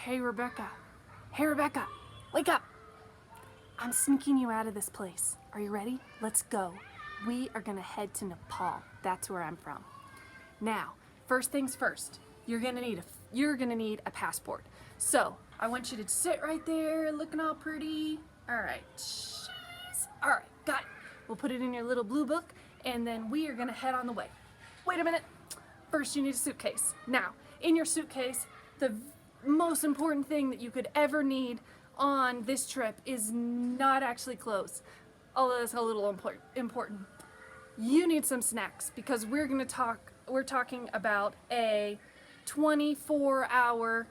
Hey Rebecca. Hey Rebecca, wake up. I'm sneaking you out of this place. Are you ready? Let's go. We are gonna head to Nepal. That's where I'm from. Now, first things first, you're gonna need a passport. So I want you to sit right there looking all pretty. All right. All right, got it. We'll put it in your little blue book and then we are gonna head on the way. Wait a minute. First, you need a suitcase. Now, in your suitcase, the most important thing that you could ever need on this trip is not actually clothes, although that's a little important. You need some snacks because we're talking about a 24-hour,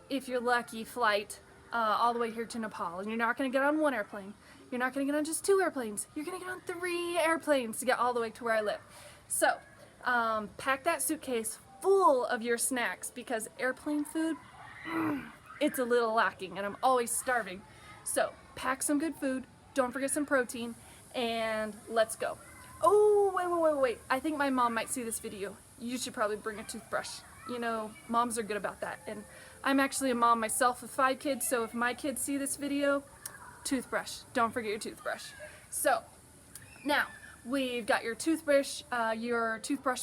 if you're lucky, flight all the way here to Nepal. And you're not going to get on one airplane. You're not going to get on just 2 airplanes. You're going to get on 3 airplanes to get all the way to where I live. So, pack that suitcase full of your snacks because airplane food, it's a little lacking and I'm always starving. So pack some good food, don't forget some protein, and let's go. Oh, wait. I think my mom might see this video. You should probably bring a toothbrush. You know, moms are good about that. And I'm actually a mom myself with 5 kids, so if my kids see this video, toothbrush. Don't forget your toothbrush. So, now, we've got your toothbrush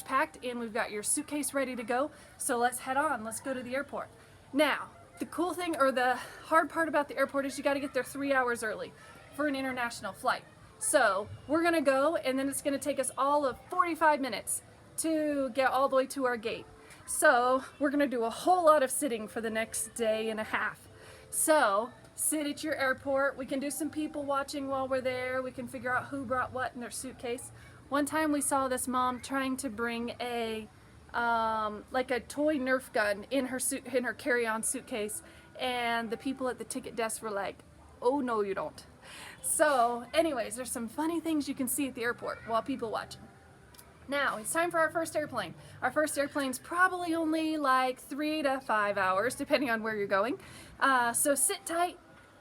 packed, and we've got your suitcase ready to go. So let's head on. Let's go to the airport. Now, the cool thing, or the hard part about the airport is you got to get there 3 hours early for an international flight. So we're going to go, and then it's going to take us all of 45 minutes to get all the way to our gate. So we're going to do a whole lot of sitting for the next day and a half. So sit at your airport. We can do some people watching while we're there. We can figure out who brought what in their suitcase. One time we saw this mom trying to bring like a toy Nerf gun in her carry-on suitcase, and the people at the ticket desk were like, "Oh no, you don't." So, anyways, there's some funny things you can see at the airport while people watching. Now, it's time for our first airplane. Our first airplane's probably only like 3 to 5 hours, depending on where you're going. So sit tight.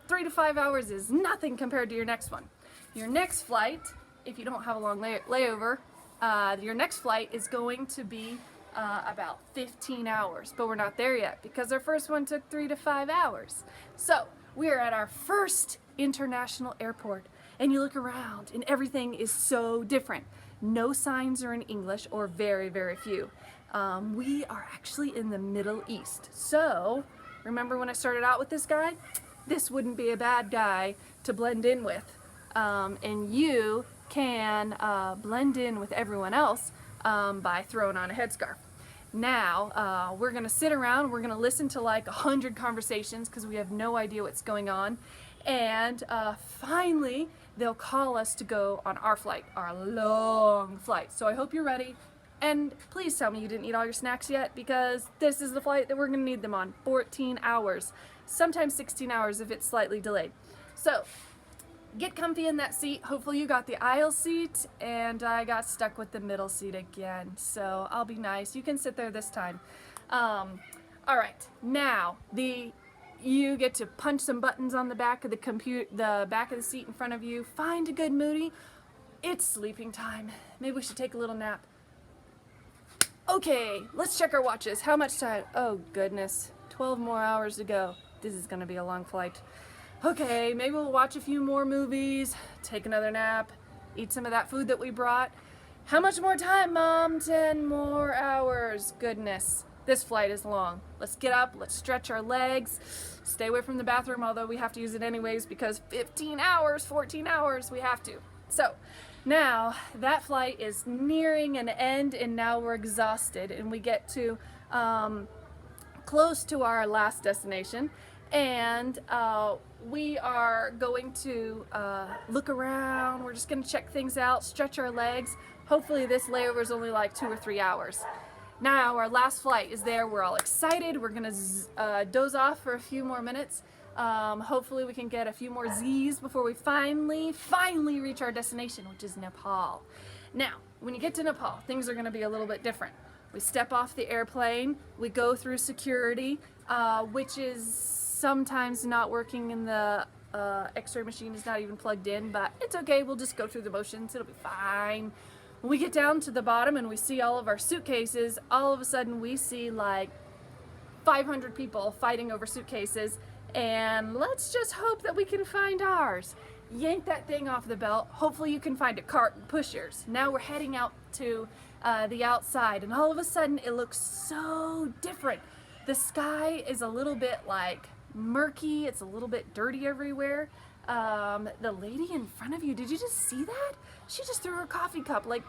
3 to 5 hours is nothing compared to your next one. Your next flight, if you don't have a long layover, your next flight is going to be about 15 hours, but we're not there yet because our first one took 3 to 5 hours. So we are at our first international airport, and you look around and everything is so different. No signs are in English, or very, very few. We are actually in the Middle East. So remember when I started out with this guy? This wouldn't be a bad guy to blend in with. And you can blend in with everyone else by throwing on a headscarf. Now, we're going to sit around, we're going to listen to like 100 conversations because we have no idea what's going on. And finally, they'll call us to go on our flight, our long flight. So I hope you're ready. And please tell me you didn't eat all your snacks yet, because this is the flight that we're going to need them on. 14 hours, sometimes 16 hours if it's slightly delayed. So get comfy in that seat. Hopefully you got the aisle seat, and I got stuck with the middle seat again. So I'll be nice. You can sit there this time. All right, now you get to punch some buttons on the back of the back of the seat in front of you. Find a good movie. It's sleeping time. Maybe we should take a little nap. Okay, let's check our watches. How much time? Oh goodness, 12 more hours to go. This is gonna be a long flight. Okay, maybe we'll watch a few more movies, take another nap, eat some of that food that we brought. How much more time, Mom? 10 more hours. Goodness, this flight is long. Let's get up, let's stretch our legs, stay away from the bathroom, although we have to use it anyways because 15 hours, 14 hours, we have to. So, now that flight is nearing an end, and now we're exhausted, and we get to close to our last destination, and we are going to look around. We're just going to check things out, stretch our legs. Hopefully this layover is only like 2 or 3 hours. Now our last flight is there. We're all excited. We're going to doze off for a few more minutes. Hopefully we can get a few more Z's before we finally reach our destination, which is Nepal. Now, when you get to Nepal, things are going to be a little bit different. We step off the airplane, we go through security, which is sometimes not working, and the x-ray machine is not even plugged in, but it's okay, we'll just go through the motions, it'll be fine. When we get down to the bottom and we see all of our suitcases, all of a sudden we see like 500 people fighting over suitcases, and let's just hope that we can find ours. Yank that thing off the belt. Hopefully you can find a cart and push yours. Now we're heading out to the outside, and all of a sudden it looks so different. The sky is a little bit like murky. It's a little bit dirty everywhere. The lady in front of you, did you just see that? She just threw her coffee cup like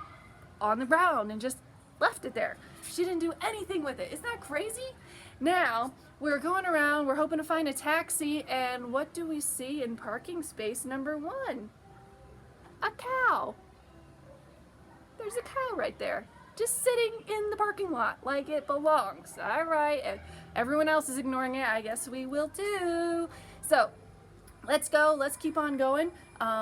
on the ground and just left it there. She didn't do anything with it. Isn't that crazy? Now we're going around, we're hoping to find a taxi, and what do we see in parking space number 1? A cow. There's a cow right there, just sitting in the parking lot like it belongs. All right, everyone else is ignoring it. I guess we will too. So let's go, let's keep on going.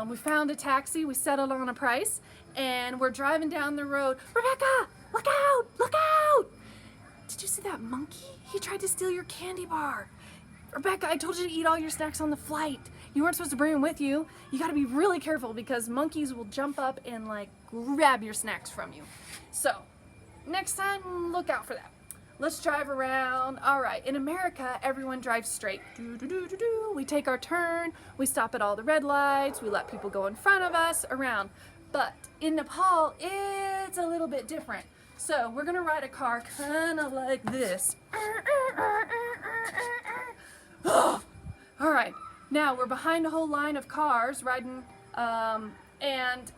We found a taxi, we settled on a price, and we're driving down the road. Rebecca, look out, look out! Did you see that monkey? He tried to steal your candy bar. Rebecca, I told you to eat all your snacks on the flight. You weren't supposed to bring them with you. You gotta be really careful because monkeys will jump up and like grab your snacks from you. So, next time, look out for that. Let's drive around. All right, in America, everyone drives straight. We take our turn, we stop at all the red lights, we let people go in front of us, around. But in Nepal, it's a little bit different. So we're gonna ride a car kind of like this. All right, now we're behind a whole line of cars riding, and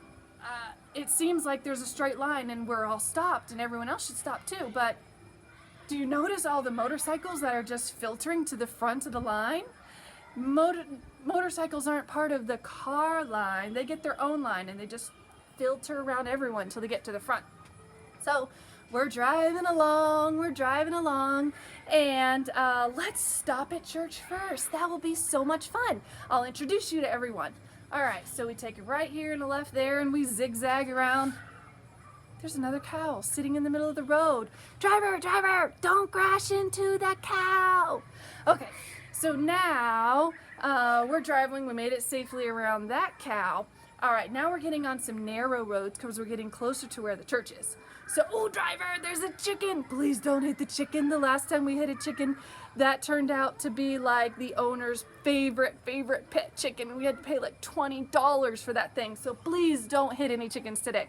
it seems like there's a straight line and we're all stopped and everyone else should stop too, but do you notice all the motorcycles that are just filtering to the front of the line? Motorcycles aren't part of the car line. They get their own line and they just filter around everyone until they get to the front. So we're driving along, and let's stop at church first. That will be so much fun. I'll introduce you to everyone. All right, so we take a right here and a left there, and we zigzag around. There's another cow sitting in the middle of the road. Driver, driver, don't crash into that cow. Okay, so now we're driving. We made it safely around that cow. All right, now we're getting on some narrow roads because we're getting closer to where the church is. So, oh, driver, there's a chicken. Please don't hit the chicken. The last time we hit a chicken, that turned out to be like the owner's favorite pet chicken. We had to pay like $20 for that thing. So please don't hit any chickens today.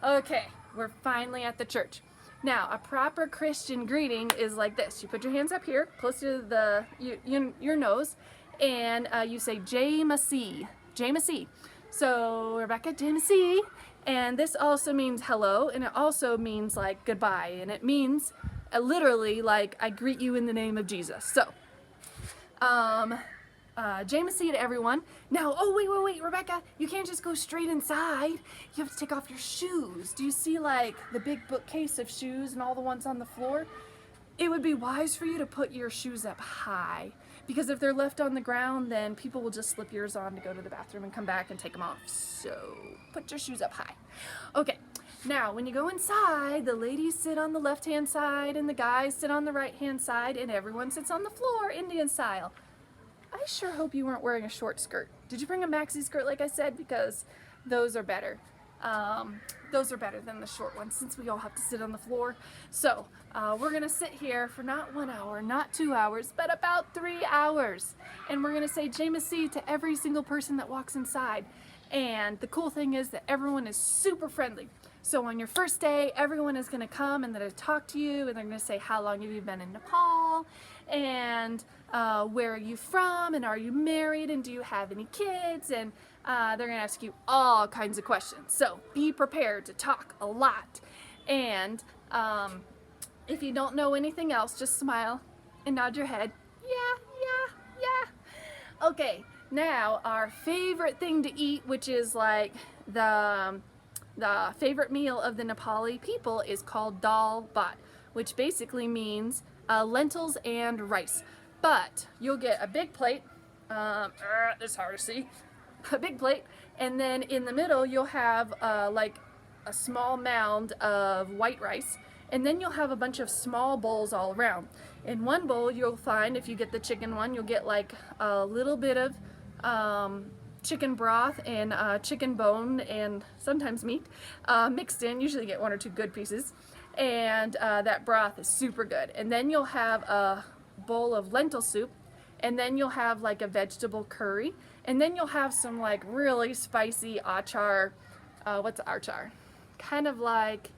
Okay, we're finally at the church. Now, a proper Christian greeting is like this. You put your hands up here, close to your nose, and you say, Jai Masih. Jai Masih. So, Rebecca, Jai Masih. And this also means hello, and it also means like goodbye, and it means literally like I greet you in the name of Jesus. So, Jai Masih to everyone. Now, oh wait, Rebecca, you can't just go straight inside. You have to take off your shoes. Do you see like the big bookcase of shoes and all the ones on the floor? It would be wise for you to put your shoes up high, because if they're left on the ground, then people will just slip yours on to go to the bathroom and come back and take them off. So put your shoes up high. Okay, now when you go inside, the ladies sit on the left-hand side and the guys sit on the right-hand side, and everyone sits on the floor, Indian style. I sure hope you weren't wearing a short skirt. Did you bring a maxi skirt like I said? Because those are better. Those are better than the short ones since we all have to sit on the floor. So we're gonna sit here for not 1 hour, not 2 hours, but about 3 hours. And we're gonna say Jai Masih to every single person that walks inside. And the cool thing is that everyone is super friendly. So on your first day, everyone is gonna come and they're gonna talk to you, and they're gonna say, how long have you been in Nepal? And where are you from? And are you married? And do you have any kids? And they're gonna ask you all kinds of questions. So be prepared to talk a lot. And if you don't know anything else, just smile and nod your head. Yeah. Okay, now our favorite thing to eat, which is like the favorite meal of the Nepali people, is called dal bhat, which basically means lentils and rice. But you'll get a big plate, it's hard to see, a big plate, and then in the middle you'll have like a small mound of white rice, and then you'll have a bunch of small bowls all around. In one bowl you'll find, if you get the chicken one, you'll get like a little bit of chicken broth and chicken bone and sometimes meat mixed in. Usually get 1 or 2 good pieces, and that broth is super good. And then you'll have a bowl of lentil soup, and then you'll have like a vegetable curry, and then you'll have some like really spicy achar. What's achar? Kind of like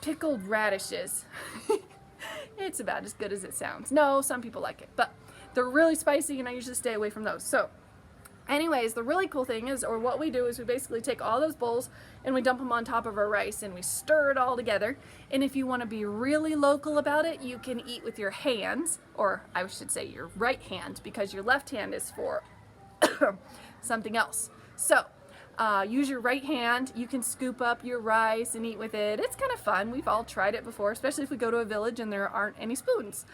pickled radishes. It's about as good as it sounds. No, some people like it, but they're really spicy and I usually stay away from those. So anyways, the really cool thing is, or what we do is we basically take all those bowls and we dump them on top of our rice and we stir it all together. And if you want to be really local about it, you can eat with your hands, or I should say your right hand, because your left hand is for something else. So use your right hand. You can scoop up your rice and eat with it. It's kind of fun. We've all tried it before, especially if we go to a village and there aren't any spoons.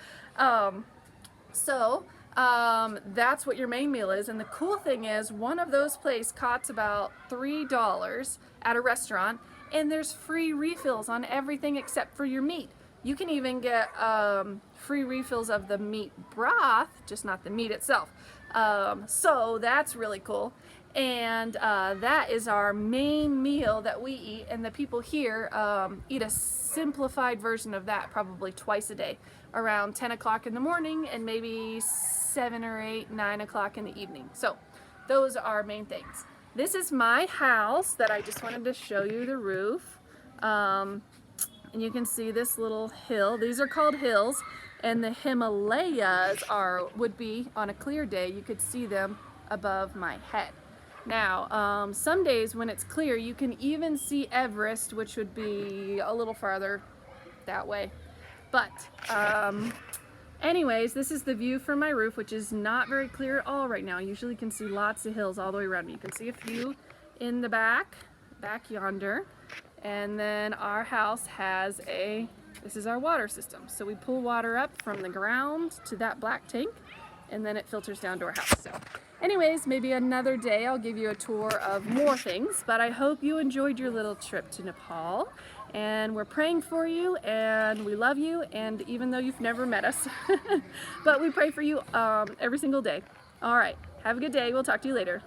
That's what your main meal is. And the cool thing is, one of those places costs about $3 at a restaurant, and there's free refills on everything except for your meat. You can even get free refills of the meat broth, just not the meat itself. So that's really cool. And that is our main meal that we eat, and the people here eat a simplified version of that probably twice a day, around 10 o'clock in the morning and maybe 7 or 8, 9 o'clock in the evening. So those are our main things. This is my house that I just wanted to show you the roof. And you can see this little hill. These are called hills, and the Himalayas would be, on a clear day, you could see them above my head. Now, some days when it's clear, you can even see Everest, which would be a little farther that way. But anyways, this is the view from my roof, which is not very clear at all right now. You usually can see lots of hills all the way around me. You can see a few in the back yonder. And then our house has this is our water system. So we pull water up from the ground to that black tank, and then it filters down to our house. So anyways, maybe another day I'll give you a tour of more things, but I hope you enjoyed your little trip to Nepal, and we're praying for you, and we love you, and even though you've never met us, but we pray for you every single day. All right, have a good day. We'll talk to you later.